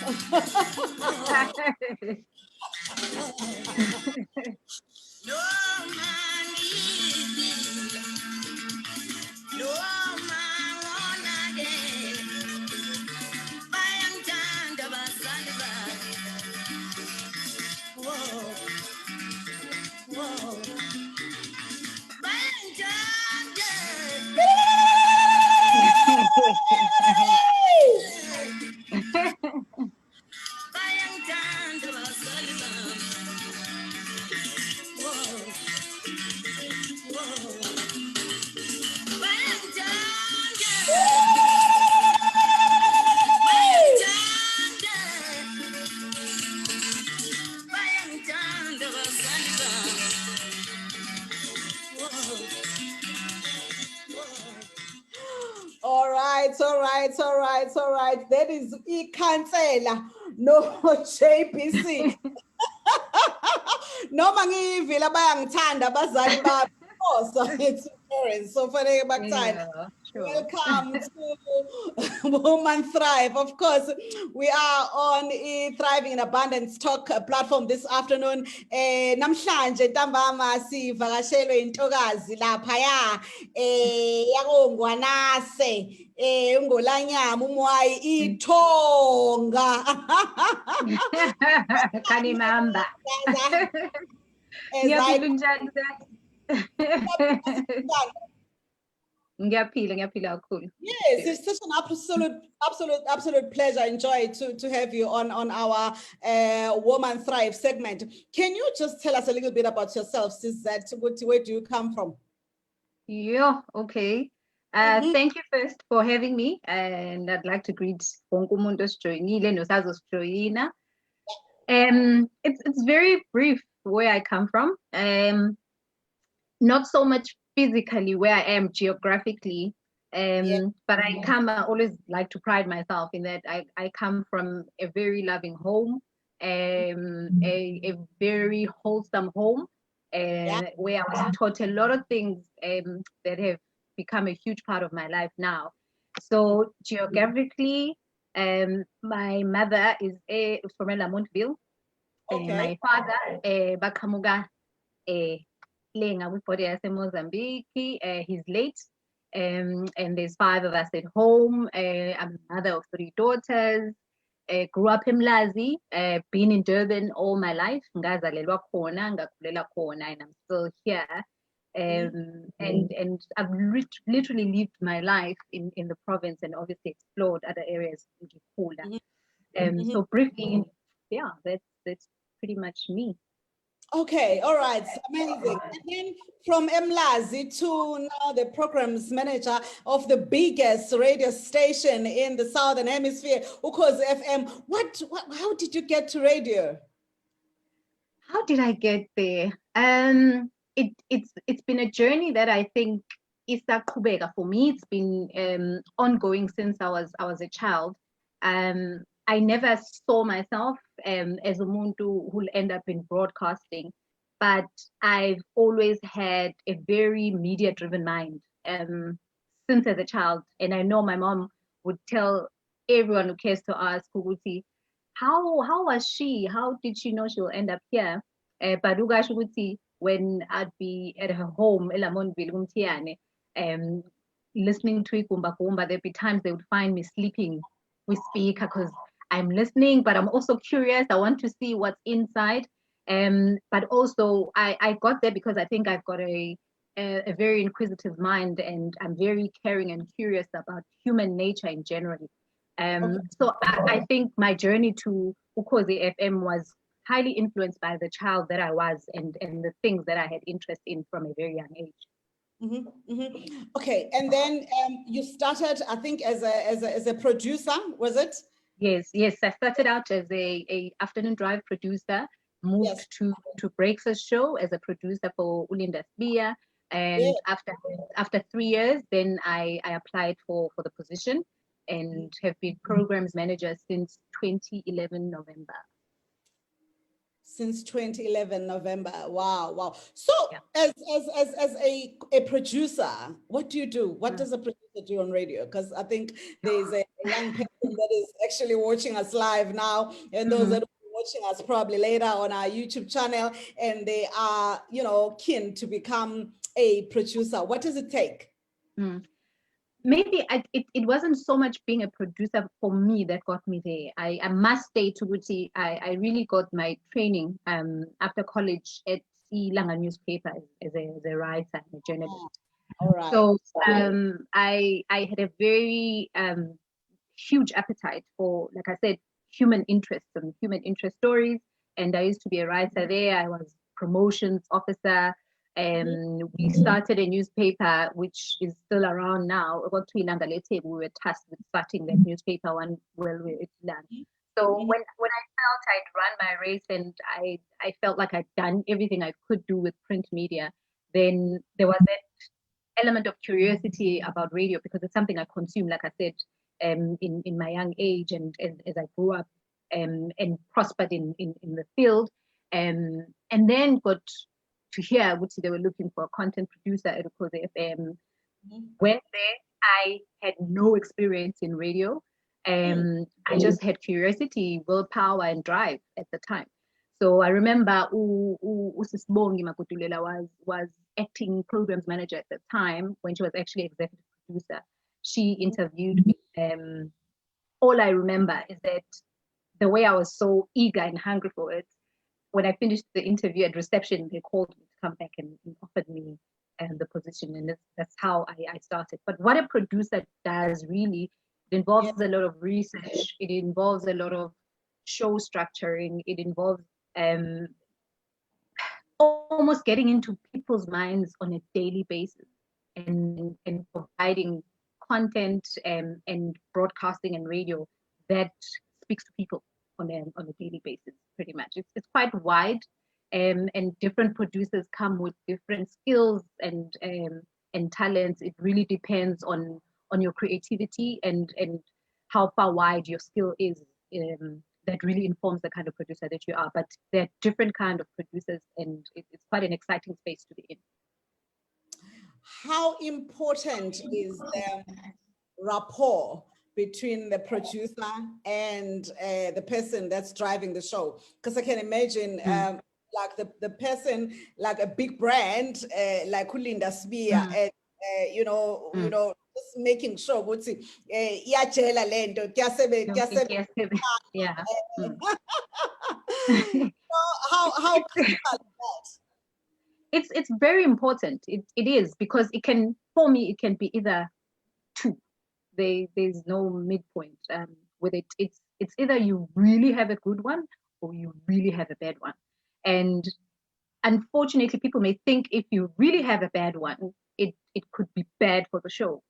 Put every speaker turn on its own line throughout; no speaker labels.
No man is me. No man wanna get. Bayang tanda basaliba. Whoa, whoa. Bayang tanda. Bayang tanda basaliba. Whoa, whoa. Bayang tanda. Bayang tanda. Bayang tanda basaliba. Whoa, whoa.
All right, all right, all right, all right. That is ikhansela no JPC. Noma ngivila bayangithanda abazali bami. Also, it's parents. So fanele bakuthanda.
Yeah, sure.
Welcome to Woman Thrive. Of course, we are on a Thriving in Abundance Talk platform this afternoon. Namhlanje ntambama sivakashelwe intokazi laphaya yakongwanase ungolanyama umwayi ithonga.
Kanimamba. Ngiyaphila njani? Ngiyaphila kakhulu.
Yes, it's such an absolute pleasure and joy to have you on our Woman Thrive segment. Can you just tell us a little bit about yourself, Sizat? Where do you come from?
Yeah, okay. Thank you first for having me, and I'd like to greet wonke umuntu osijoyinile nosazosijoyina. It's very brief where I come from. Not so much physically where I am geographically, but I always like to pride myself in that I come from a very loving home, a very wholesome home, where I was taught a lot of things that have become a huge part of my life now. So geographically, my mother is from Lamontville, and my father Bakamuga Lenga with Mozambique. He's late, and there's 5 of us at home. I'm a mother of 3 daughters. Grew up in Mlazi, been in Durban all my life. Ngazalelwa khona, ngakhulela khona, and I'm still here. And I've literally lived my life in the province and obviously explored other areas in Gikula. So briefly, yeah, that's pretty much me.
Okay, all right, amazing. And then from Mlazi to now the programs manager of the biggest radio station in the Southern Hemisphere, Ukhozi FM. How did you get to radio?
How did I get there? It's been a journey that I think is kubeka for me. It's been ongoing since I was a child. I never saw myself as a muntu who will end up in broadcasting, but I've always had a very media-driven mind since as a child. And I know my mom would tell everyone who cares to ask, Kuguti, how was she? How did she know she will end up here? But when I'd be at her home, listening to Ikumba Kumba, there'd be times they would find me sleeping with speaker because I'm listening, but I'm also curious. I want to see what's inside. But also I got there because I think I've got a very inquisitive mind, and I'm very caring and curious about human nature in general. So I think my journey to Ukhozi FM was highly influenced by the child that I was and the things that I had interest in from a very young age.
Okay, and then you started, I think, as a producer, was it?
Yes. I started out as a afternoon drive producer, moved to Breakfast Show as a producer for Ulinda Sbia, and after 3 years, then I applied for the position and have been programs manager since 2011 November.
Since 2011 November. Wow, wow. So
Yeah.
as a producer, what do you do? What does a producer do on radio? Because I think there's a young person that is actually watching us live now, and those that are watching us probably later on our YouTube channel, and they are, you know, keen to become a producer. What does it take?
Maybe it wasn't so much being a producer for me that got me there. I must say to Guti, I really got my training after college at Ilanga newspaper as a writer and a journalist.
All right.
So I had a very huge appetite for, like I said, human interest and human interest stories. And I used to be a writer there. I was promotions officer. We started a newspaper which is still around now. About Zandile Tembe, we were tasked with starting that newspaper one while we were at Ireland. So when I felt I'd run my race and I felt like I'd done everything I could do with print media, then there was that element of curiosity about radio because it's something I consume, like I said, in my young age and as I grew up and prospered in the field, and then got to hear which they were looking for a content producer at Ukhoze FM. Went there, I had no experience in radio. I just had curiosity, willpower, and drive at the time. So I remember Usisibongi Makutulela was acting programs manager at the time when she was actually executive producer. She interviewed me. All I remember is that the way I was so eager and hungry for it, when I finished the interview at reception, they called me to come back and offered me the position. And that's how I started. But what a producer does really, it involves a lot of research. It involves a lot of show structuring. It involves almost getting into people's minds on a daily basis and providing content and broadcasting and radio that speaks to people on a daily basis, pretty much. It's quite wide, and different producers come with different skills and talents. It really depends on your creativity and how far wide your skill is. That really informs the kind of producer that you are. But there are different kind of producers, and it's quite an exciting space to be in.
How important is the rapport between the producer and the person that's driving the show? Because I can imagine like the person, like a big brand, like Ulinda Spear, and you know, just making sure what's it, yeah. How critical is that?
It's very important. It is, because it can, for me, it can be either two. There's no midpoint with it. It's either you really have a good one or you really have a bad one. And unfortunately, people may think if you really have a bad one, it could be bad for the show.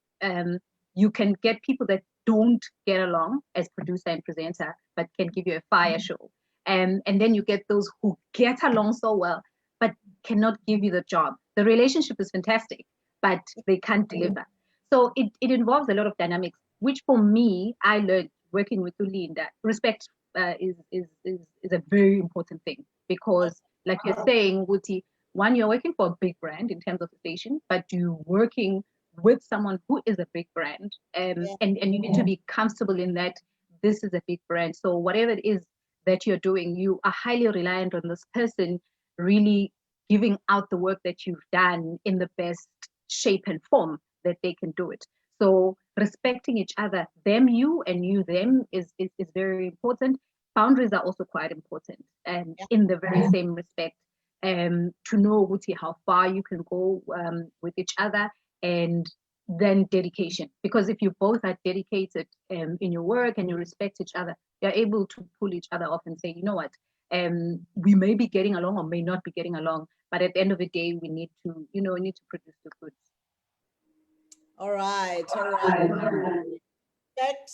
You can get people that don't get along as producer and presenter, but can give you a fire show. And then you get those who get along so well, but cannot give you the job. The relationship is fantastic, but they can't deliver. So it involves a lot of dynamics, which for me, I learned working with Ulinda. Respect is a very important thing, because like you're saying, Wuti, one, you're working for a big brand in terms of the station, but you're working with someone who is a big brand, and you need to be comfortable in that this is a big brand. So whatever it is that you're doing, you are highly reliant on this person really giving out the work that you've done in the best shape and form that they can do it. So respecting each other, them, you, and you, them, is very important. Boundaries are also quite important, and in the very same respect, to know, Wuti, how far you can go with each other, and then dedication. Because if you both are dedicated in your work and you respect each other, you're able to pull each other off and say, you know what, we may be getting along or may not be getting along, but at the end of the day, we need to, produce the goods.
All right, all right. respect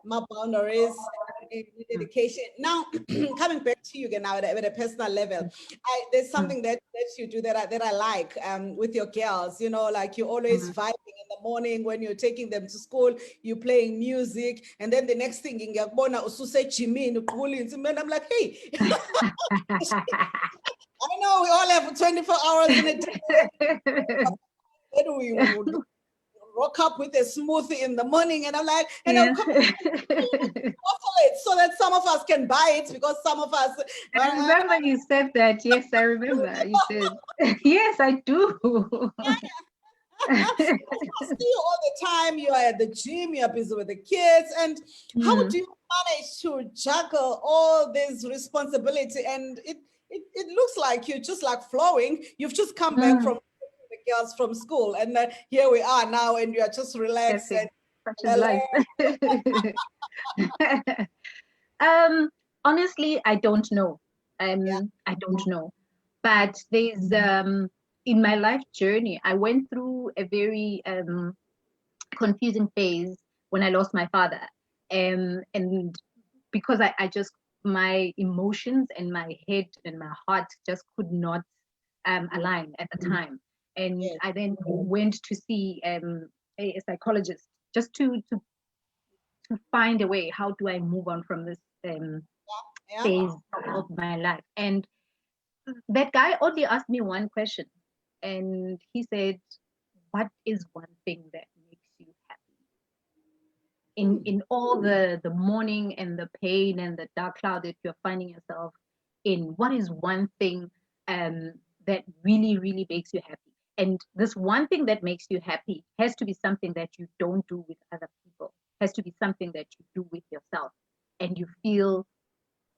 my boundaries and the
Mm,
dedication. Now, coming back to you again now at a personal level, there's
mm,
something that you do that I like with your girls. You know, like you're always
mm.
vibing in the morning when you're taking them to school. You're playing music, and then the next thing in Gabona, ususe Jimmy, and I'm like, hey, I know we all have 24 hours in a day. Then we would rock up with a smoothie in the morning, and I'm like, and I'll
Yeah.
come bottle it so that some of us can buy it because some of us.
I remember you said that. Yes, I remember you did. Yes, I do.
I see you all the time. You are at the gym, you're busy with the kids. And how
Mm,
do you manage to juggle all this responsibility? And it looks like you're just like flowing. You've just come back
mm.
from the girls from school, and here we are now, and you are just
Yes,
relaxed
yes.
and
Such is
well,
life. Um, Honestly, I don't know.
yeah.
I don't know. But there's in my life journey, I went through a very confusing phase when I lost my father. And because I just my emotions and my head and my heart just could not align at the time. And
Yes.
I then went to see a psychologist just to find a way. How do I move on from this
Yeah.
phase of my life? And that guy only asked me one question, and he said, "What is one thing that makes you happy in all the mourning and the pain and the dark cloud that you're finding yourself in? What is one thing um, that really makes you happy?" And this one thing that makes you happy has to be something that you don't do with other people, has to be something that you do with yourself, and you feel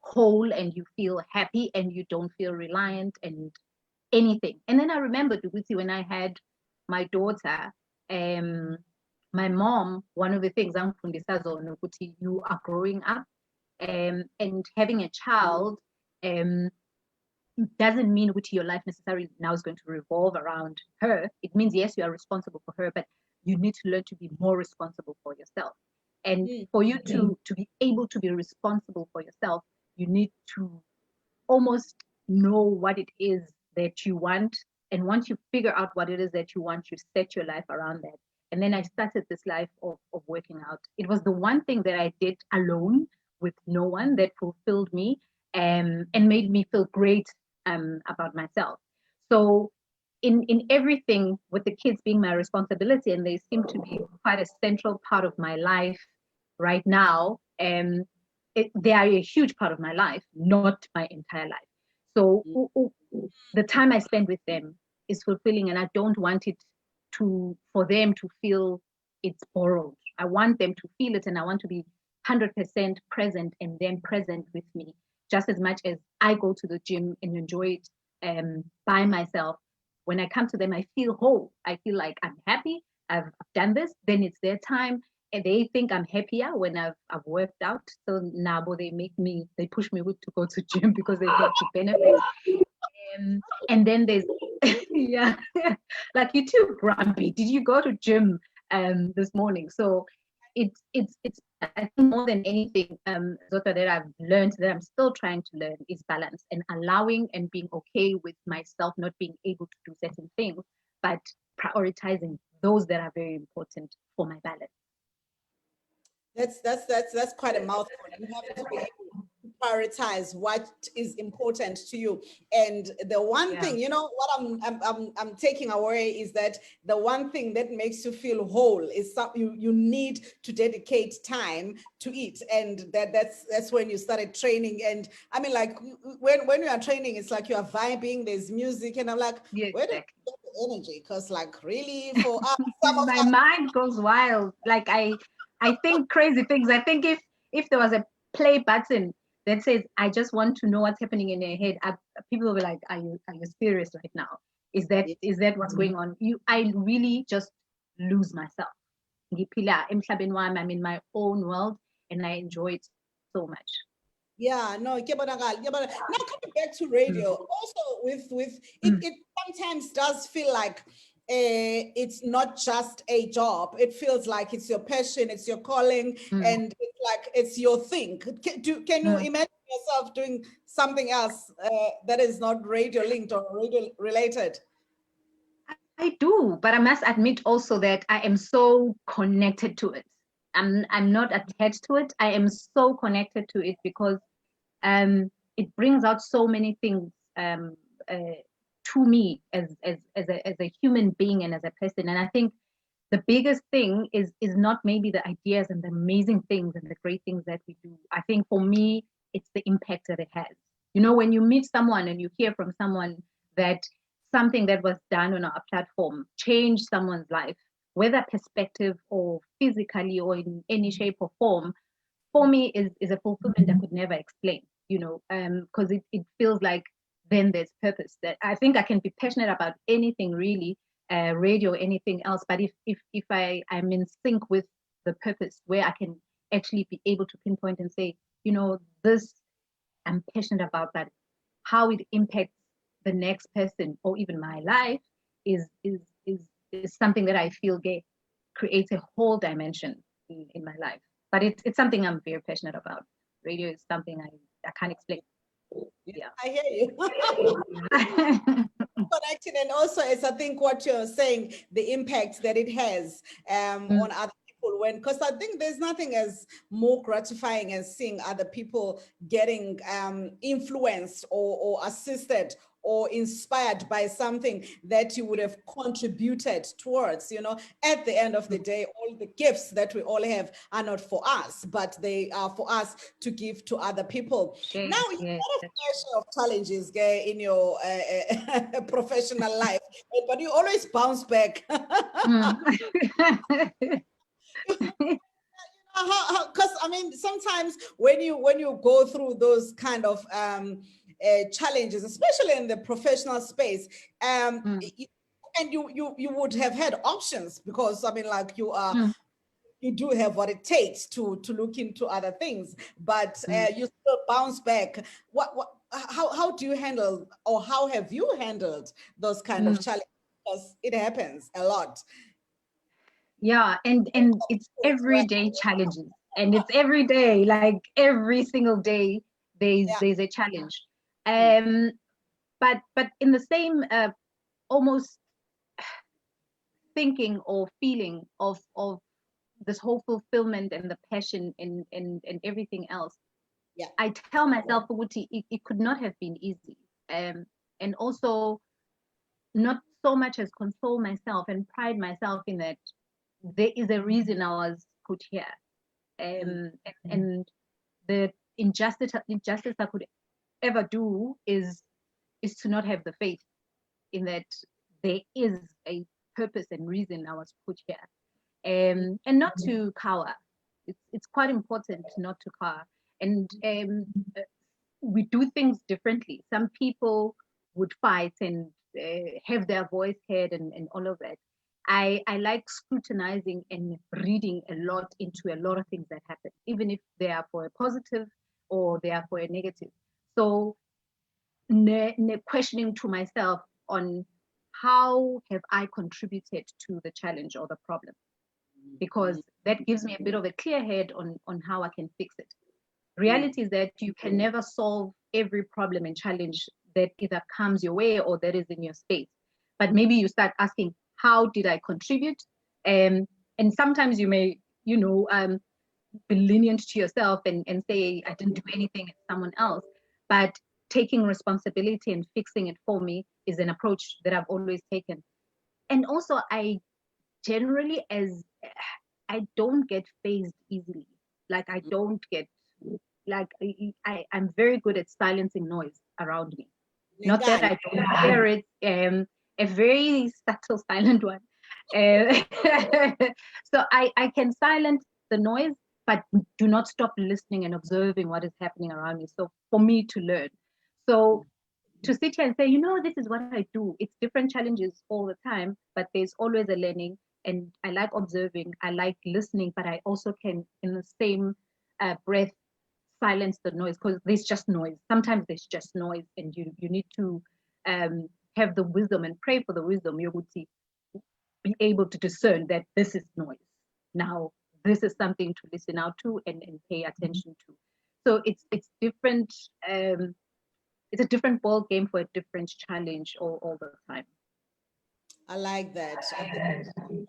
whole and you feel happy and you don't feel reliant and anything. And then I remember Duguti when I had my daughter, um, my mom, one of the things angifundisa zona ukuthi you are growing up, and having a child um, doesn't mean which your life necessarily now is going to revolve around her. It means yes, you are responsible for her, but you need to learn to be more responsible for yourself. And
Mm.
for you to be able to be responsible for yourself, you need to almost know what it is that you want. And once you figure out what it is that you want, you set your life around that. And then I started this life of working out. It was the one thing that I did alone with no one that fulfilled me, and made me feel great about myself. So in everything, with the kids being my responsibility, and they seem to be quite a central part of my life right now, they are a huge part of my life, not my entire life. So the time I spend with them is fulfilling, and I don't want it for them to feel it's borrowed. I want them to feel it, and I want to be 100% present and then present with me, just as much as I go to the gym and enjoy it by myself. When I come to them, I feel whole. I feel like I'm happy. I've done this. Then it's their time, and they think I'm happier when I've worked out. So now they push me to go to gym because they get to benefit. And then there's yeah, like you're too grumpy. Did you go to gym this morning? So it's I think more than anything, Zota, that I've learned, that I'm still trying to learn, is balance, and allowing and being okay with myself not being able to do certain things, but prioritizing those that are very important for my balance.
That's quite a mouthful. You have to be able to prioritize what is important to you. And the one
Yeah.
thing, you know, what I'm taking away is that the one thing that makes you feel whole is you need to dedicate time to it. And that's when you started training. And I mean, like when you are training, it's like you are vibing, there's music, and I'm like,
Yeah,
where do you
exactly.
get the energy? Because like really for us, some of
My
us.
mind goes wild. Like I think crazy things. I think if there was a play button that says I just want to know what's happening in your head, people will be like, are you serious right now? Is that what's going on? I really just lose myself. Ngiphila emhlabeni wami, I'm in my own world, and I enjoy it so much.
Yeah, no, kuyabonakala, kuyabonakala. Now coming back to
Mm,
radio, also with
mm,
it sometimes does feel like it's not just a job. It feels like it's your passion, it's your calling, and it's like it's your thing. Can you imagine yourself doing something else that is not radio linked or radio related?
I do, but I must admit also that I am so connected to it. I'm not attached to it. I am so connected to it because it brings out so many things to me as a human being and as a person. And I think the biggest thing is not maybe the ideas and the amazing things and the great things that we do. I think for me, it's the impact that it has. You know, when you meet someone and you hear from someone that something that was done on our platform changed someone's life, whether perspective or physically or in any shape or form, for me is a fulfillment I could never explain, you know, because it feels like then there's purpose. That I think I can be passionate about anything really, radio, anything else, but if I'm in sync with the purpose where I can actually be able to pinpoint and say, you know, this I'm passionate about, that how it impacts the next person or even my life is something that I feel creates a whole dimension in my life. But it's something I'm very passionate about. Radio is something I can't explain. Yeah,
I hear you. Connected, and also as I think what you're saying, the impact that it has on other people, when, because I think there's nothing as more gratifying as seeing other people getting influenced or assisted or inspired by something that you would have contributed towards. You know, at the end of the day, all the gifts that we all have are not for us, but they are for us to give to other people.
okay.
Now, you
Yes,
had a fair share of challenges in your professional life, but you always bounce back. Because I mean, sometimes when you go through those kind of challenges, especially in the professional space, and you would have had options, because I mean, like you do have what it takes to look into other things, but you still bounce back. How do you handle, or how have you handled those kind of challenges? Because it happens a lot.
Yeah, and it's everyday challenges, and it's every day, like every single day, there's a challenge. But in the same almost thinking or feeling of this whole fulfillment and the passion and everything else,
Yeah.
I tell myself, Uguti, it could not have been easy. And also not so much as console myself and pride myself in that there is a reason I was put here. And the injustice I could ever do is to not have the faith in that there is a purpose and reason I was put here. And not to cower. It's quite important not to cower. And we do things differently. Some people would fight and have their voice heard and all of that. I like scrutinizing and reading a lot into a lot of things that happen, even if they are for a positive or they are for a negative. So questioning to myself on how have I contributed to the challenge or the problem, because that gives me a bit of a clear head on how I can fix it. Reality is that you can never solve every problem and challenge that either comes your way or that is in your space. But maybe you start asking, how did I contribute? And sometimes you may, be lenient to yourself and say, I didn't do anything, it's someone else. But taking responsibility and fixing it for me is an approach that I've always taken. And also, I generally, I don't get phased easily. Like I don't get, like I'm very good at silencing noise around me. Not that I don't hear it, a very subtle silent one. So I can silence the noise, but do not stop listening and observing what is happening around me. So for me to learn. So to sit here and say, this is what I do. It's different challenges all the time, but there's always a learning. And I like observing, I like listening, but I also can, in the same breath, silence the noise, because there's just noise. Sometimes there's just noise, and you need to have the wisdom and pray for the wisdom. Yoguti, be able to discern that this is noise. Now, this is something to listen out to and pay attention to. So it's different. It's a different ball game for a different challenge all the time.
I like that. I think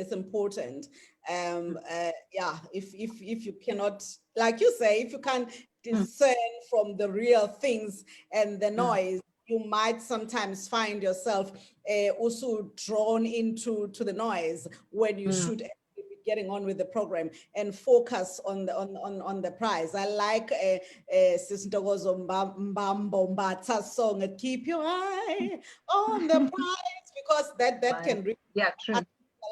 it's important. Yeah, if you cannot, like you say, if you can't discern from the real things and the noise, you might sometimes find yourself also drawn into the noise when you should actually be getting on with the program and focus on the prize. I like Sis Ntokozo Mbambo Mbatha song, Keep Your Eye on the Prize, because that can really
True.
a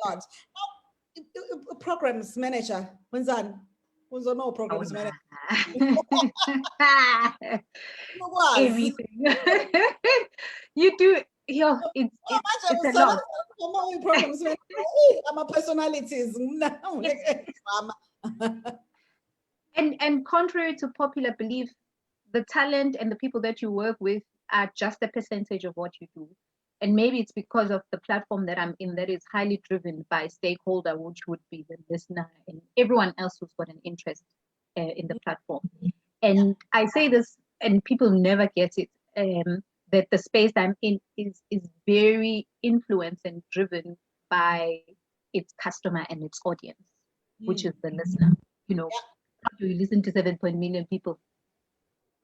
lot. Now, programs manager, wenzani? No programs manager.
Everything. You do, it's a lot.
Programs manager. I'm a personalities.
And contrary to popular belief, the talent and the people that you work with are just a percentage of what you do. And maybe it's because of the platform that I'm in that is highly driven by stakeholder, which would be the listener and everyone else who's got an interest in the platform. And I say this, and people never get it, that the space I'm in is very influenced and driven by its customer and its audience, which is the listener. You know, how do you listen to 7 million people?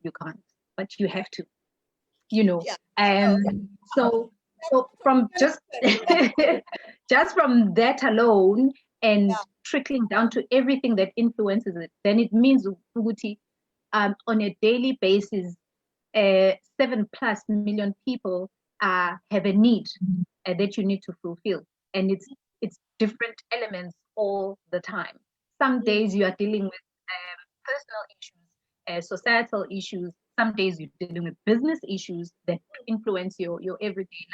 You can't, but you have to. You know, so from just just from that alone and trickling down to everything that influences it, then it means on a daily basis, 7+ million people have a need that you need to fulfill, and it's different elements all the time. Some days you are dealing with personal issues, societal issues. Some days you're dealing with business issues that influence your everyday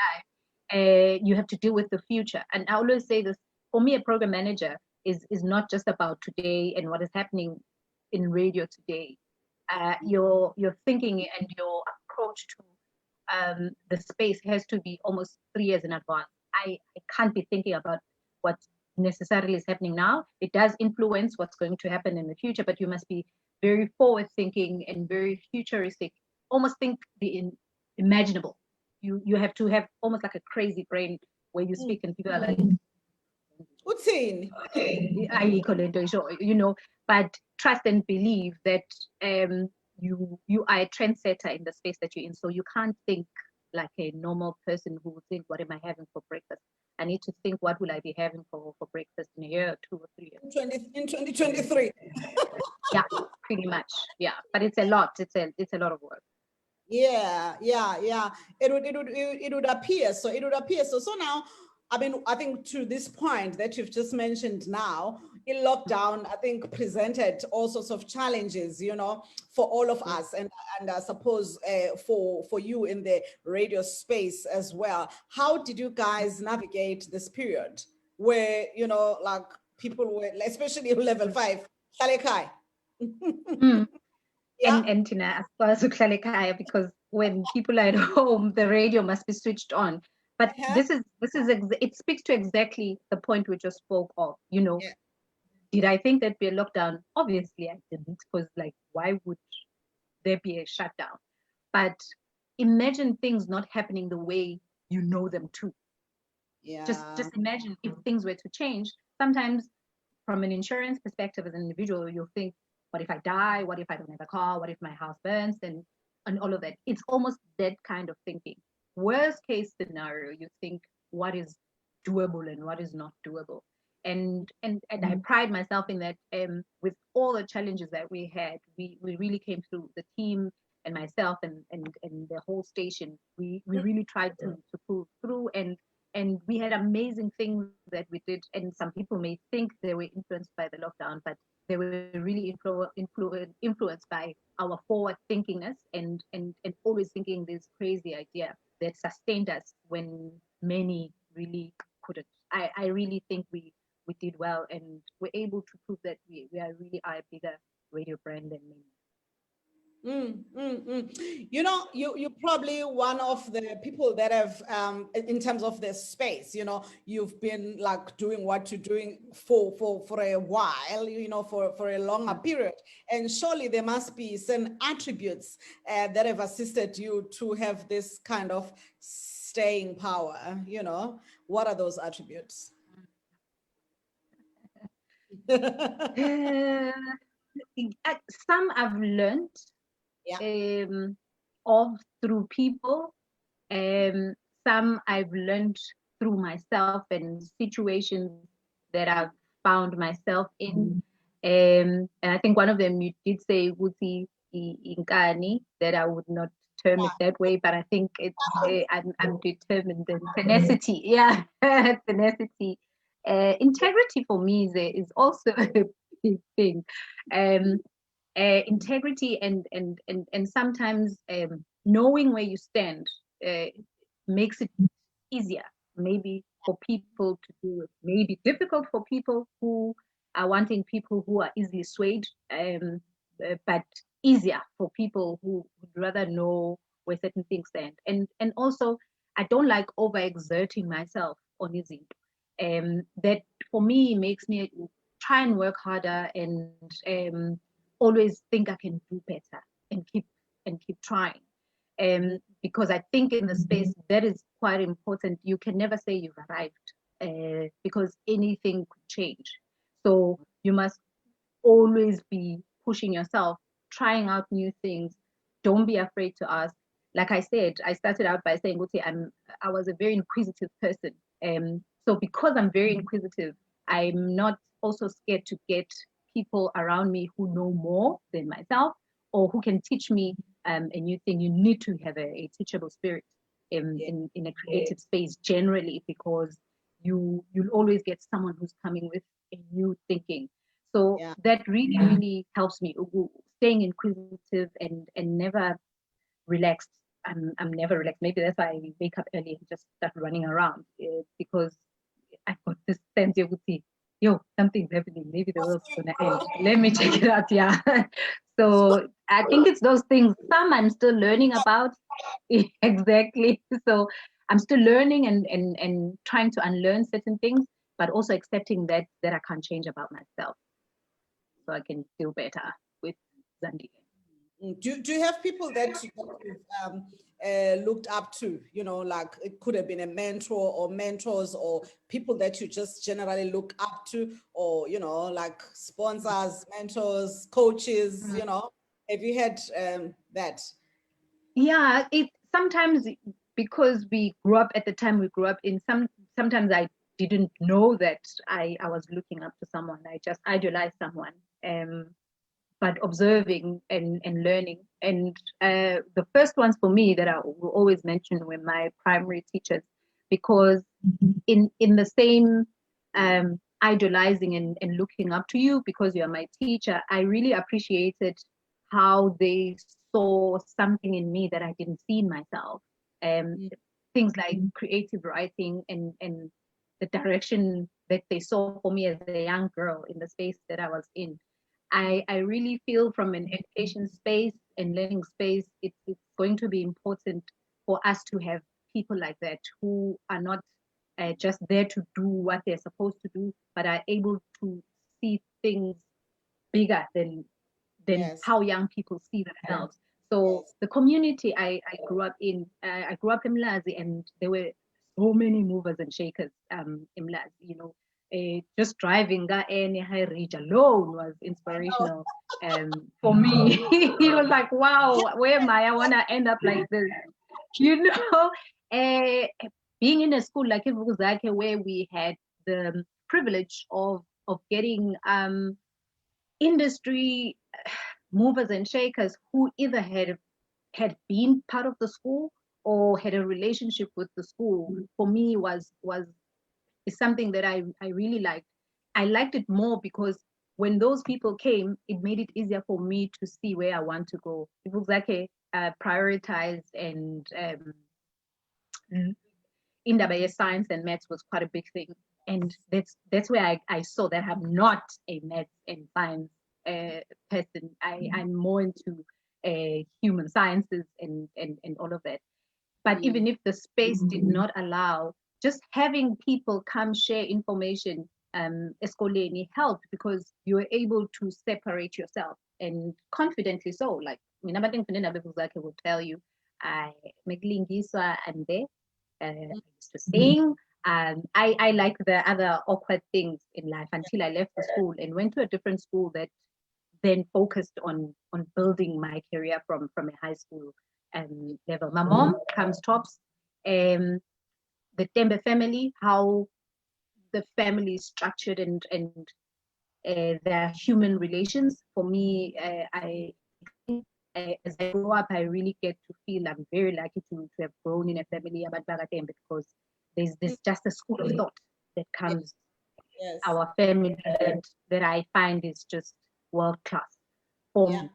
life. You have to deal with the future. And I always say this, for me, a program manager is not just about today and what is happening in radio today. Your thinking and your approach to the space has to be almost 3 years in advance. I can't be thinking about what necessarily is happening now. It does influence what's going to happen in the future, but you must be very forward thinking and very futuristic. Almost think the imaginable. You have to have almost like a crazy brain where you speak and people are like, you know, but trust and believe that you are a trendsetter in the space that you're in. So you can't think like a normal person who would think, what am I having for breakfast? I need to think, what will I be having for breakfast in a year, or 2 or 3 years?
In 2023.
Yeah, pretty much. Yeah, but it's a lot. It's a lot of work.
Yeah. It would appear so. It would appear so. So now, I mean, I think to this point that you've just mentioned now, in lockdown, I think presented all sorts of challenges, you know, for all of us, and I suppose for you in the radio space as well. How did you guys navigate this period where, you know, like people were, especially level 5, Shalekai?
And Tina, as far as Uklalekaya, because when people are at home, the radio must be switched on. But this is it speaks to exactly the point we just spoke of. You know, did I think there'd be a lockdown? Obviously, I didn't, because like, why would there be a shutdown? But imagine things not happening the way you know them to. Just imagine if things were to change. Sometimes, from an insurance perspective, as an individual, you'll think, what if I die? What if I don't have a car? What if my house burns? And all of that. It's almost that kind of thinking. Worst case scenario, you think, what is doable and what is not doable? And I pride myself in that. With all the challenges that we had, we really came through. The team and myself and the whole station. We really tried to pull through, and we had amazing things that we did. And some people may think they were influenced by the lockdown, but they were really influenced by our forward thinkingness and always thinking this crazy idea that sustained us when many really couldn't. I really think we did well, and we're able to prove that we really are a bigger radio brand than many.
You know, you're probably one of the people that have, in terms of the space, you know, you've been like doing what you're doing for a while, you know, for a longer period. And surely there must be some attributes that have assisted you to have this kind of staying power, you know. What are those attributes?
Uh, some I've learned
Yeah.
um, of through people. Um, some I've learned through myself and situations that I've found myself in. And I think one of them you did say Wuti Inkani, that I would not term it that way, but I think it's I'm determined, and tenacity, yeah, tenacity. Integrity for me is also a big thing. Um, integrity and sometimes knowing where you stand uh, makes it easier maybe for people to do it, maybe difficult for people who are wanting people who are easily swayed, but easier for people who would rather know where certain things stand. And also I don't like overexerting myself on easy. That for me makes me try and work harder and always think I can do better and keep trying. Because I think in the space that is quite important. You can never say you've arrived because anything could change. So you must always be pushing yourself, trying out new things. Don't be afraid to ask. Like I said, I started out by saying, okay, I was a very inquisitive person. So because I'm very inquisitive, I'm not also scared to get people around me who know more than myself or who can teach me a new thing. You need to have a teachable spirit in a creative space generally, because you'll always get someone who's coming with a new thinking. So
Yeah.
that really, really helps me staying inquisitive and never relaxed. I'm never relaxed. Maybe that's why I wake up early and just start running around because I've got this sense of, yo, something's happening. Maybe the world's gonna end. Let me check it out. Yeah. So I think it's those things. Some I'm still learning about. Exactly. So I'm still learning and trying to unlearn certain things, but also accepting that I can't change about myself, so I can feel better with Zandile.
Do you have people that you've looked up to, you know, like it could have been a mentor or mentors or people that you just generally look up to, or, you know, like sponsors, mentors, coaches, you know, have you had that?
Yeah, it sometimes, because we grew up at the time we grew up in, sometimes I didn't know that I was looking up to someone. I just idolized someone. But observing and learning. And the first ones for me that I will always mention were my primary teachers, because in the same idolizing and looking up to you because you are my teacher, I really appreciated how they saw something in me that I didn't see in myself. Things like creative writing and the direction that they saw for me as a young girl in the space that I was in. I really feel from an education space and learning space, it's going to be important for us to have people like that who are not just there to do what they're supposed to do, but are able to see things bigger than
Yes,
how young people see themselves. So
yes.
the community I grew up in, I grew up in Mlazi, and there were so many movers and shakers in Mlazi. You know, just driving that any high reach alone was inspirational for me. It was like, wow, where am I? I want to end up like this. You know, uh, being in a school like Ivukuzake, where we had the privilege of getting industry movers and shakers who either had been part of the school or had a relationship with the school, for me was is something that I really liked. I liked it more because when those people came, it made it easier for me to see where I want to go. It was like a prioritized and indaba science and maths was quite a big thing. And that's where I saw that I'm not a maths and science person. I'm more into human sciences and all of that. But even if the space did not allow, just having people come share information eskoleni helped, because you were able to separate yourself, and confidently so. Like mina abantu engifundele nabo zakhe will tell you, I mekulingiswa and there I used to sing. I like the other awkward things in life until I left the school and went to a different school that then focused on building my career from a high school level. My mom comes tops. The Tembe family, how the family is structured and their human relations. For me, as I grow up, I really get to feel I'm very lucky to have grown in a family about Tembe, because there's just a school of thought that comes our family that I find is just world class. For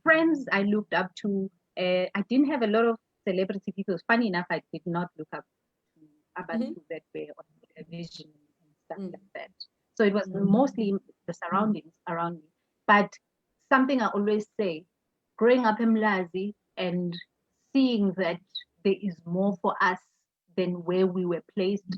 friends I looked up to, I didn't have a lot of celebrity people. Funny enough, I did not look up to Abantu that way on television and stuff like that. So it was mostly the surroundings around me. But something I always say, growing up in Mlazi and seeing that there is more for us than where we were placed,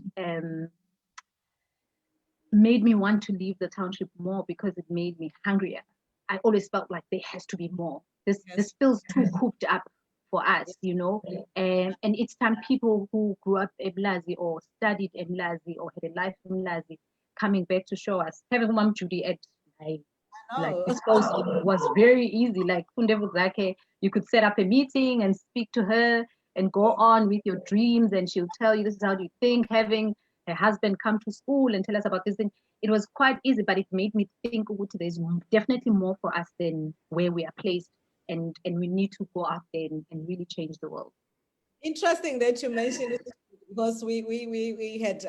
made me want to leave the township more, because it made me hungrier. I always felt like there has to be more. This feels too cooped up for us, you know. And it's time people who grew up in Mlazi or studied in Mlazi or had a life in Mlazi coming back to show us. Having Mom Judy at my disposal was very easy. Like Kundevu Zake, you could set up a meeting and speak to her and go on with your dreams, and she'll tell you this is how you think. Having her husband come to school and tell us about this thing, it was quite easy, but it made me think there's definitely more for us than where we are placed, and we need to go out there and really change the world.
Interesting that you mentioned it, because we had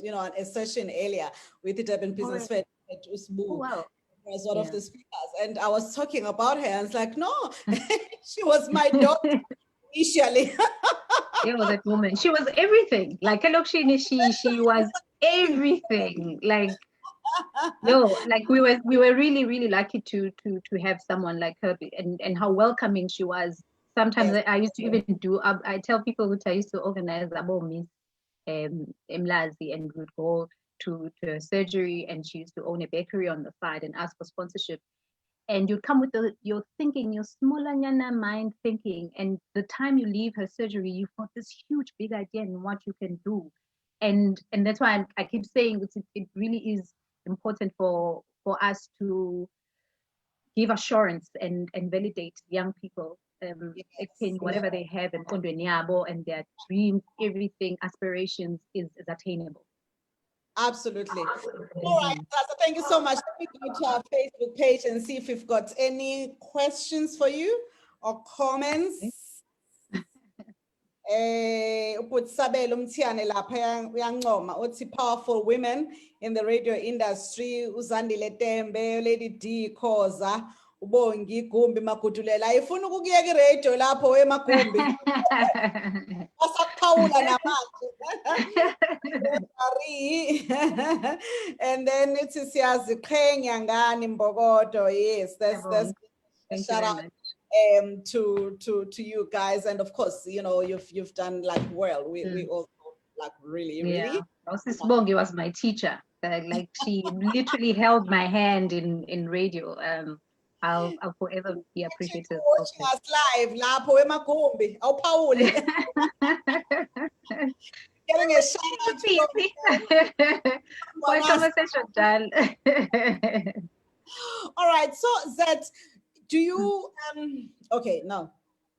you know, a session earlier with the Durban Business Fair at Usbu.
Wow.
Was one of the speakers, and I was talking about her, and it's like, no, she was my daughter initially.
Yeah, that woman. She was everything. Like look, she was everything. Like like we were really, really lucky to have someone like her, and how welcoming she was. Sometimes I used to even do I tell people that I used to organize Abo Miss Mlazi, and we would go to a surgery, and she used to own a bakery on the side and ask for sponsorship. And you'd come with your thinking, your smaller mind thinking, and the time you leave her surgery, you've got this huge big idea in what you can do. And that's why I keep saying it really is important for us to give assurance and validate young people, whatever they have and their dreams, everything, aspirations is attainable.
Absolutely. All right, Sasa, thank you so much. Let me go to our Facebook page and see if we've got any questions for you or comments. Powerful women in the radio industry, Zandile Tembe, Lady D Koza, Ubongi Gumbi Makutulela. Ifuna ukuyeka iradio lapho eMagumbi. Asaphawula namanje. And then it's Siyaziqhenya ngani Mbokodo. Yes, that's a shout out to you guys, and of course, you know, you've done like well. We also like really.
Sis Bongi was my teacher. Like she literally held my hand in radio. I'll forever be appreciative.
Watching us live, lapho eMagumbi, awuphawuli. Getting a shout out to you.
Conversation done.
All right, so that do you okay, now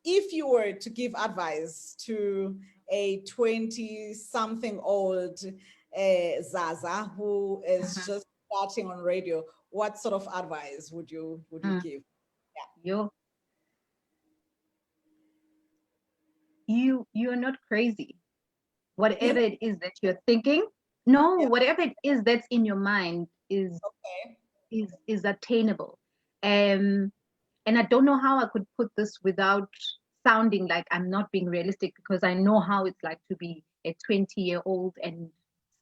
if you were to give advice to a 20-something old Zaza who is just starting on radio, what sort of advice would you give?
You're not crazy. Whatever it is that you're thinking, whatever it is that's in your mind is attainable. And I don't know how I could put this without sounding like I'm not being realistic, because I know how it's like to be a 20-year-old and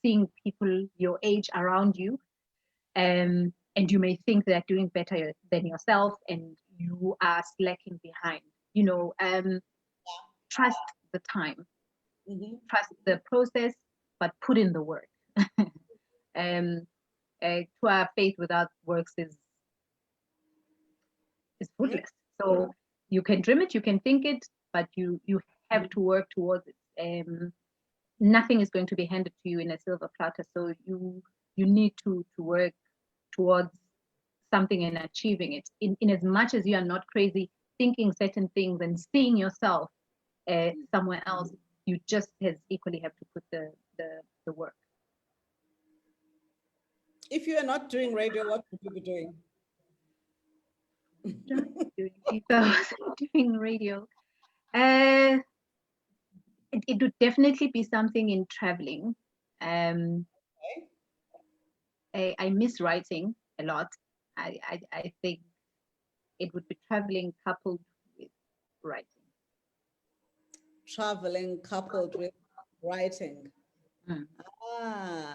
seeing people your age around you. And you may think they're doing better than yourself, and you are slacking behind. Trust the time, trust the process, but put in the work. To our faith without works is fruitless. So you can dream it, you can think it, but you have to work towards it. Nothing is going to be handed to you in a silver platter. So you need to work towards something and achieving it. In as much as you are not crazy thinking certain things and seeing yourself somewhere else, you just equally have to put the work.
If you are not doing radio, what would you be doing?
Doing radio. It would definitely be something in traveling. I miss writing a lot. I think it would be traveling coupled with writing.
Traveling coupled with writing.
Mm.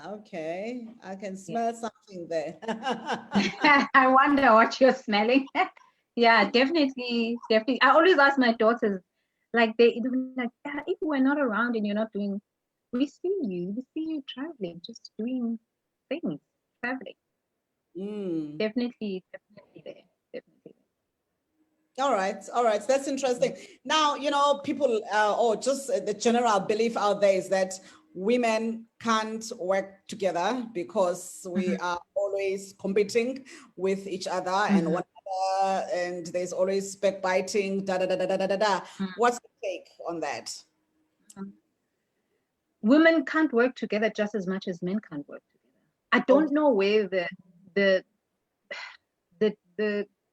Okay. I can smell something there.
I wonder what you're smelling. Yeah, definitely. I always ask my daughters, like they're like, if we're not around and you're not doing, we see you traveling, just doing things, traveling. Definitely there. Definitely there.
All right. That's interesting. Now, people, or just the general belief out there is that women can't work together because we are always competing with each other and one another, and there's always backbiting, da da da da da da da. What's your take on that?
Women can't work together just as much as men can't work together. I don't know where the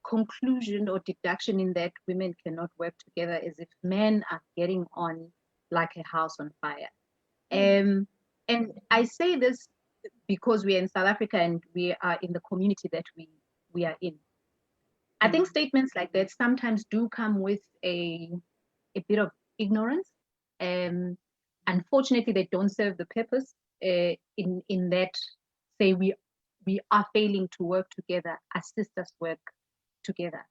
conclusion or deduction in that women cannot work together is if men are getting on like a house on fire. And I say this because we are in South Africa and we are in the community that we are in. I think statements like that sometimes do come with a bit of ignorance. Unfortunately, they don't serve the purpose in that, say, we are failing to work together, assist us work together.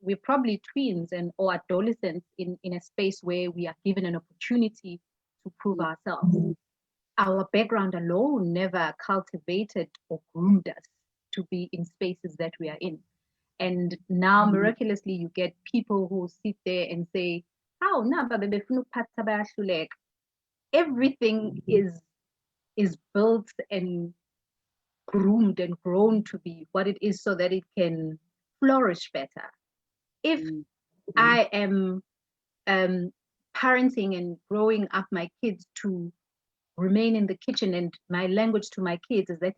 We're probably tweens or adolescents in a space where we are given an opportunity to prove ourselves. Our background alone never cultivated or groomed us to be in spaces that we are in. And now miraculously you get people who sit there and say, "Oh, no, everything is built and groomed and grown to be what it is so that it can flourish better." If I am parenting and growing up my kids to remain in the kitchen, and my language to my kids is that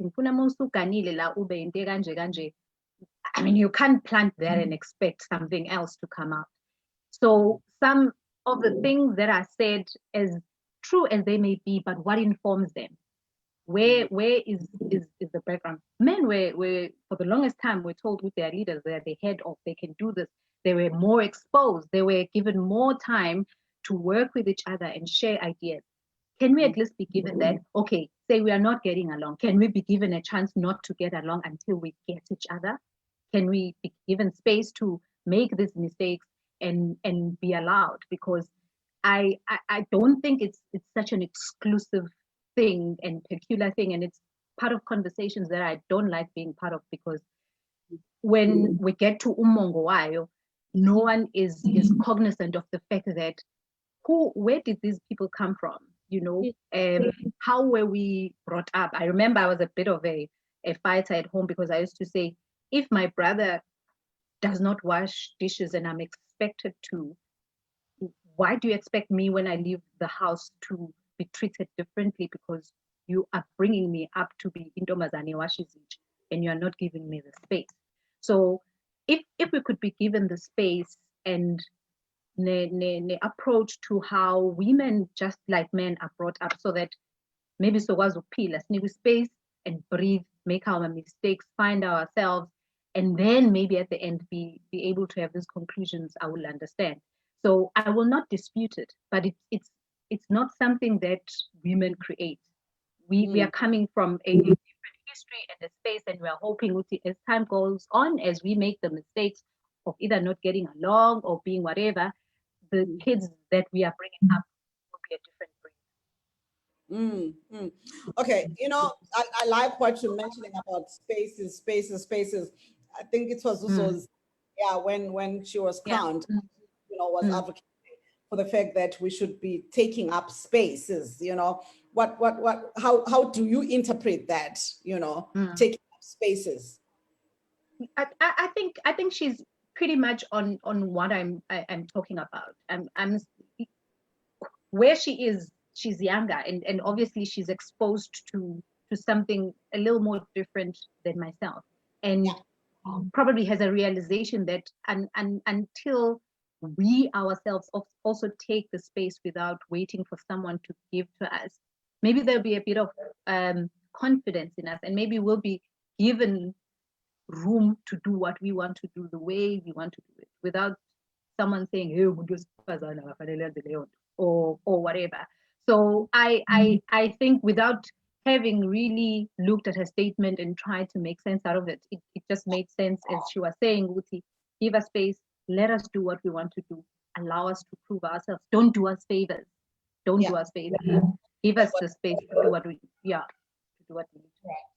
I mean, you can't plant that and expect something else to come out. So some of the things that are said, as true as they may be, but what informs them? Where is the background? Men were for the longest time were told with their leaders they're the head of, they can do this. They were more exposed. They were given more time to work with each other and share ideas. Can we at least be given that? Okay, say we are not getting along. Can we be given a chance not to get along until we get each other? Can we be given space to make these mistakes and be allowed? Because I don't think it's such an exclusive thing and peculiar thing, and it's part of conversations that I don't like being part of, because when we get to umongo wayo, no one is cognizant of the fact that where did these people come from? How were we brought up? I remember I was a bit of a fighter at home because I used to say, if my brother does not wash dishes and I'm expected to, why do you expect me when I leave the house to be treated differently because you are bringing me up to be intombazane washizich and you are not giving me the space? So if we could be given the space and the approach to how women just like men are brought up, so that maybe so was pila space and breathe, make our mistakes, find ourselves, and then maybe at the end be able to have these conclusions, I will understand. So I will not dispute it, but it's not something that women create. We are coming from a different history and a space, and we're hoping as time goes on, as we make the mistakes of either not getting along or being whatever, the kids that we are bringing up will be a different breed.
Okay, I like what you're mentioning about spaces. I think it was also, yeah, when she was
Yeah.
crowned, was advocating for the fact that we should be taking up spaces. How do you interpret that? Taking up spaces.
I think she's pretty much on what I'm talking about. I'm where she is. She's younger, and obviously she's exposed to something a little more different than myself, and probably has a realization that until we ourselves also take the space without waiting for someone to give to us, maybe there'll be a bit of confidence in us, and maybe we'll be given room to do what we want to do the way we want to do it without someone saying, hey, or whatever. So I think without having really looked at her statement and tried to make sense out of it, it just made sense as she was saying, Uti, give us space, let us do what we want to do, allow us to prove ourselves. Don't do us favors. Don't do us favors. Give us the space to do what we need to.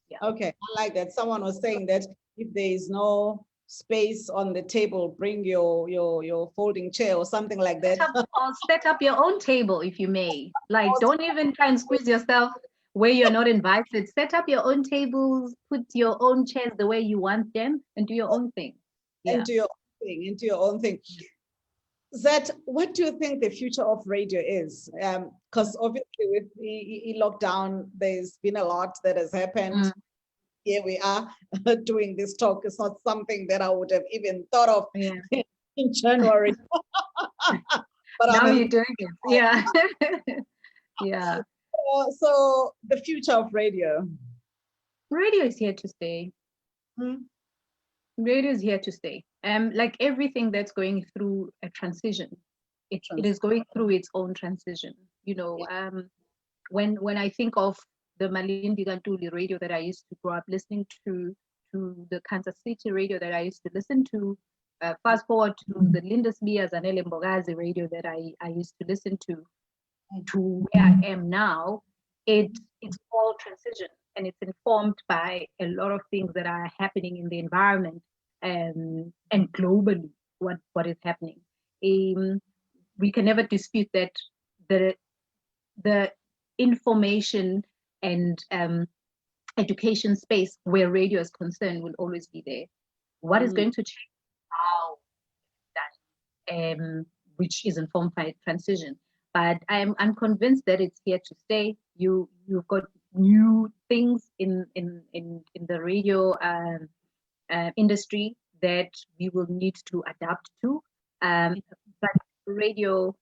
Yeah.
Okay, I like that. Someone was saying that if there is no space on the table, bring your folding chair or something like that.
Or set up your own table if you may. Like, don't even try and squeeze yourself where you're not invited. Set up your own tables, put your own chairs the way you want them, and do your own thing. Yeah.
Into your own thing. Zat, what do you think the future of radio is? Because obviously with the lockdown, there's been a lot that has happened. Here we are doing this talk. It's not something that I would have even thought of in January.
But now you're doing it. Yeah. Yeah.
So the future of radio.
Radio is here to stay. Radio is here to stay. Like everything that's going through a transition, it is going through its own transition. When I think of the Malindi Gantuli radio that I used to grow up listening to the Kansas City radio that I used to listen to, fast forward to the Lindismere Zandile Tembe radio that I used to listen to where I am now, it's all transition, and it's informed by a lot of things that are happening in the environment and globally what is happening. We can never dispute that the information and education space where radio is concerned will always be there. What is going to change? How that, which is informed by transition. But I'm convinced that it's here to stay. You've got new things in the radio industry that we will need to adapt to. But radio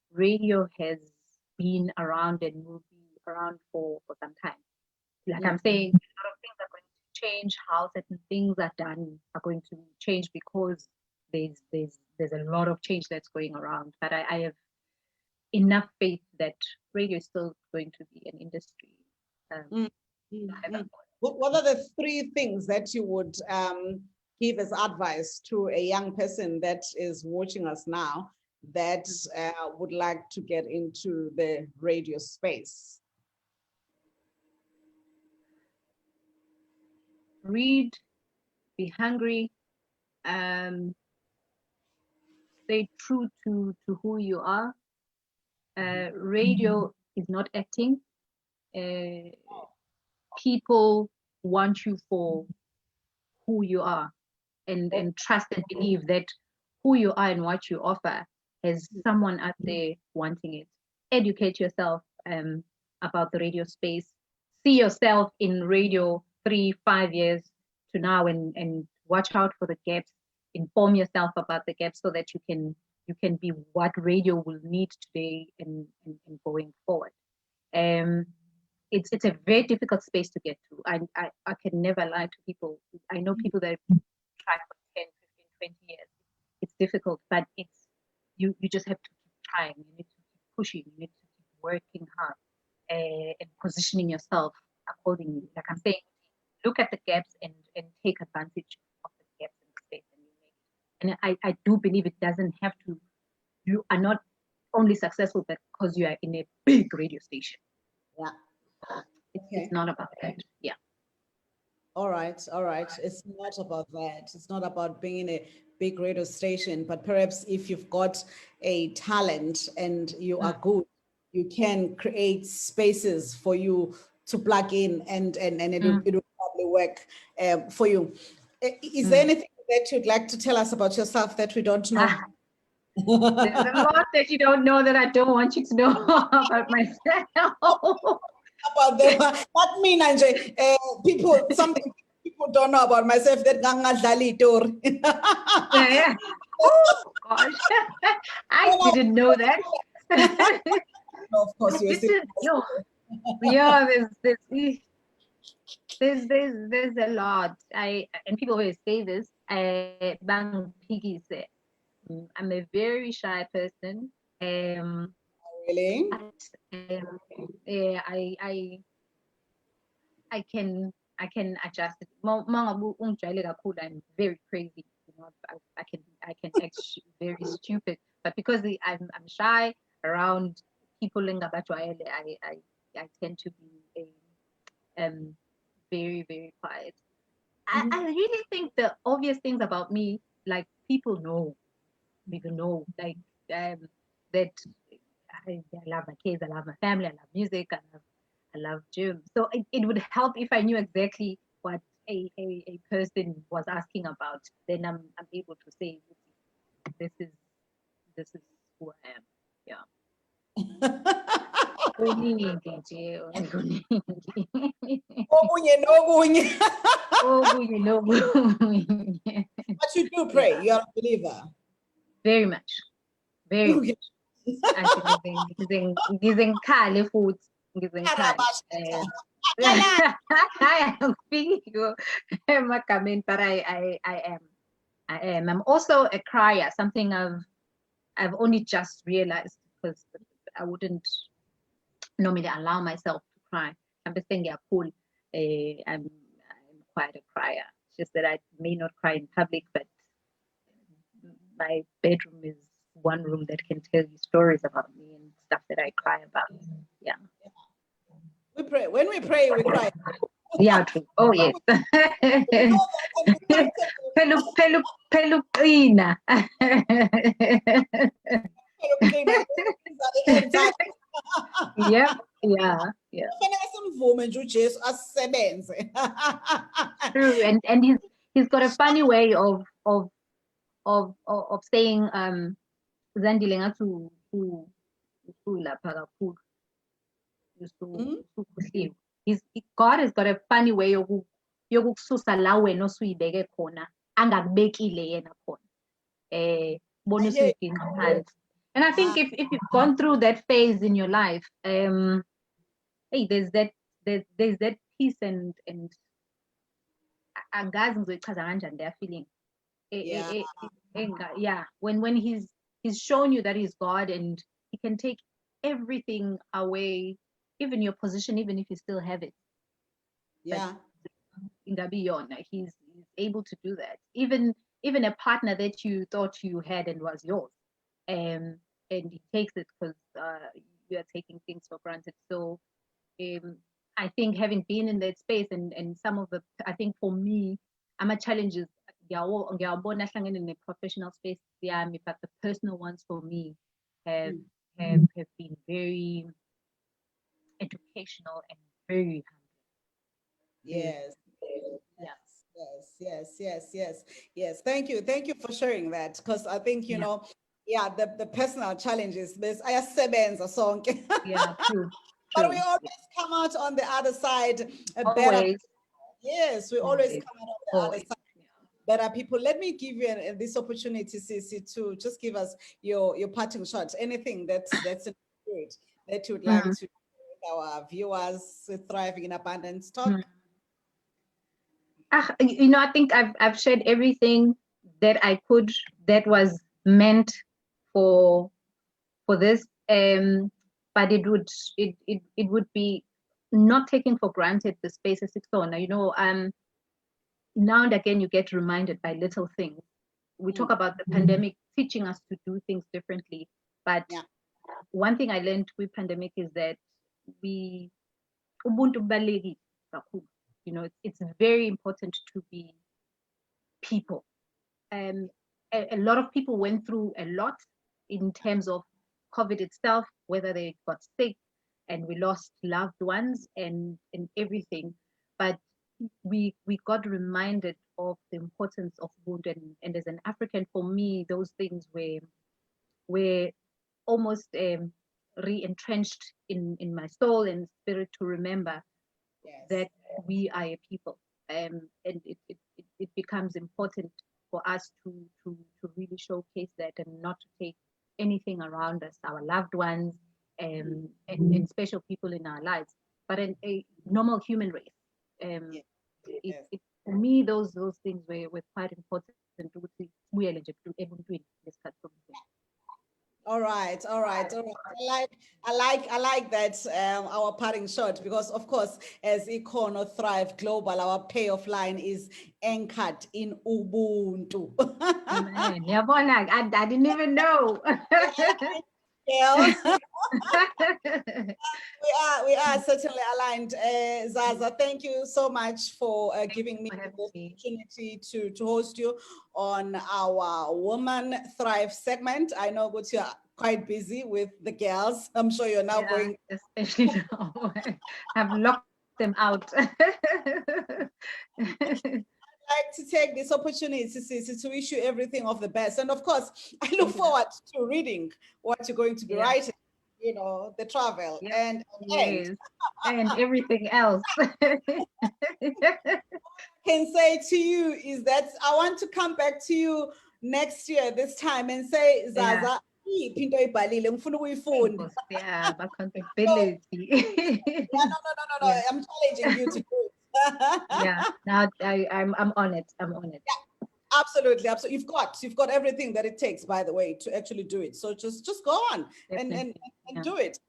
has been around and will be around for some time. Like I'm saying, a lot of things are going to change. How certain things are done are going to change because there's a lot of change that's going around. But I have enough faith that radio is still going to be an industry.
What are the 3 things that you would give as advice to a young person that is watching us now that would like to get into the radio space?
Read, be hungry, stay true to who you are. Radio is not acting. People want you for who you are, and trust and believe that who you are and what you offer has someone out there wanting it. Educate yourself about the radio space. See yourself in radio 3-5 years to now, and watch out for the gaps. Inform yourself about the gaps so that you can be what radio will need today and going forward. It's a very difficult space to get to. I can never lie to people. I know people that tried for 10, 15, 20 years. It's difficult, but you just have to keep trying. You need to keep pushing. You need to keep working hard and positioning yourself accordingly. Like I'm saying, look at the gaps and take advantage of the gaps in the space and you make it. And I do believe it doesn't have to, you are not only successful because you are in a big radio station.
Yeah.
It's not about that. Yeah.
All right, all right. It's not about that. It's not about being in a big radio station, but perhaps if you've got a talent and you are good, you can create spaces for you to plug in and it will probably work for you. Is there anything that you'd like to tell us about yourself that we don't know?
There's a lot that you don't know that I don't want you to know about myself.
About them, not me, Nanje. People, something people don't know about myself that gangadlali tour.
Yeah. Oh gosh, I didn't know that.
Of course, you're still.
Yeah, there's a lot. And people always say this. Bang Piggy said, I'm a very shy person.
Really?
Yeah, I can adjust it. I'm very crazy. You know, I can act very stupid. But because I'm shy around people in Gabatwa, I tend to be very, very quiet. I really think the obvious things about me, like people know, like that I love my kids, I love my family, I love music, I love gym. So it would help if I knew exactly what a person was asking about. Then I'm able to say this is who I am. Yeah. Kuningi nje, kuningi.
Okunye nokunye.
Okunye nokunye.
But you do pray. You are a believer.
Very much. Very much. Ngizengikhale futhi ngizengikhale emagameni, but I am. I'm also a crier, something I've only just realized because I wouldn't normally allow myself to cry. I'm just saying, I'm quite a crier. It's just that I may not cry in public, but my bedroom is one room that can tell you stories about me and stuff that I cry about. Yeah.
We pray. When we pray, we cry.
Yeah, true. Oh, yes. Pelucina. Yep. Yeah. True. And he's got a funny way of saying Zandile ngathi lapha kakhulu. God has got a funny way yokukususa la wena osuyibeke khona angakubekile yena khona bona usuyidinga phansi. And I think if you've gone through that phase in your life, hey, there's that peace and angazi ngizoyichaza kanjani their feeling. Yeah, when he's shown you that he's God and he can take everything away, even your position, even if you still have it.
Yeah.
He's able to do that. Even a partner that you thought you had and was yours, and he takes it because you are taking things for granted. So I think having been in that space and some of the, I think for me, I'm a challenges in a professional space, but the personal ones for me have been very educational and very
Yes. Yes. Thank you for sharing that, because I think you know, the personal challenges. There's ayasebenza sonke.
Yeah, true.
But we always come out on the other side better. Yes, we always come out on the other side better people. Let me give you this opportunity, Sisi, to just give us your parting shot. Anything that's in the spirit that you would like to share with our viewers Thriving in Abundance Talk.
I think I've shared everything that I could that was meant for this, but it would be not taking for granted the spaces it's on. Now and again, you get reminded by little things. We talk about the pandemic teaching us to do things differently, but one thing I learned with pandemic is that ubuntu kubalulekile kakhulu. It's very important to be people. A lot of people went through a lot in terms of COVID itself, whether they got sick and we lost loved ones and everything. But we got reminded of the importance of Ubuntu, and as an African, for me, those things were almost re-entrenched in my soul and spirit to remember that we are a people, and it becomes important for us to really showcase that and not to take anything around us, our loved ones, and special people in our lives, but a normal human race. For me, those things were quite important to we are able to discuss.
All right. I like that our parting shot, because of course, as Econo Thrive Global, our payoff line is anchored in Ubuntu.
Man, I didn't even know.
Yeah. We are certainly aligned. Zaza, thank you so much for giving me the opportunity to host you on our Woman Thrive segment. I know that you're quite busy with the girls. I'm sure you're now going.
Especially now. I've locked them out.
Like to take this opportunity to wish you everything of the best. And of course, I look forward to reading what you're going to be writing, the travel and
everything else.
Can say to you is that I want to come back to you next year this time and say, Zaza,
yeah, accountability.
No. I'm challenging you to do it.
Yeah, now I'm on it. I'm on it.
Yeah, absolutely. You've got everything that it takes, by the way, to actually do it. So just go on and do it.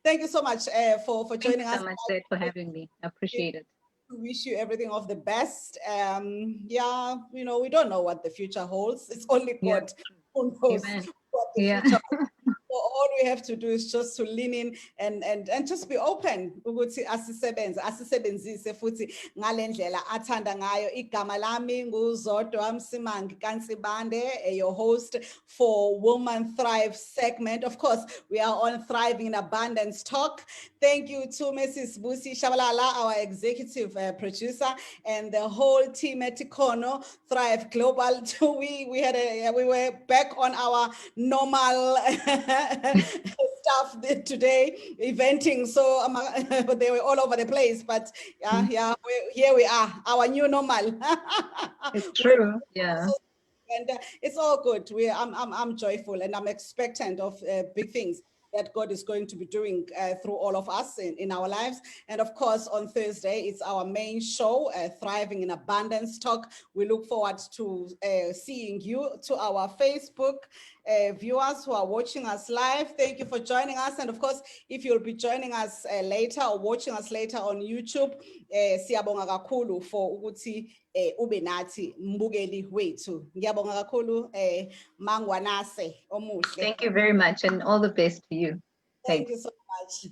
Thank you so much for joining us.
Thank you so much, Dad, for having me. I appreciate it.
Wish you everything of the best. We don't know what the future holds. It's only God who knows what the future holds. So all we have to do is just to lean in and just be open ukuthi asisebenzise futhi ngalendlela athanda ngayo. Igama lami nguZodwa Msimangi Kansibande, your host for Woman Thrive segment. Of course, we are on Thriving in Abundance Talk. Thank you to Mrs. Busi Shabalala, our executive producer, and the whole team at Econo Thrive Global. We were back on our normal stuff today, eventing, so they were all over the place, but here we are, our new normal.
It's true. Yeah.
And it's all good. I'm joyful and I'm expectant of big things that God is going to be doing through all of us in our lives. And of course, on Thursday, it's our main show, Thriving in Abundance Talk. We look forward to seeing you, to our Facebook viewers who are watching us live. Thank you for joining us. And of course, if you'll be joining us later or watching us later on YouTube, siyabonga kakhulu for ukuthi ube nathi mbukeli wethu. Ngiyabonga kakhulu Mangwanase omuhle.
Thank you very much and all the best to you.
Thank you so much.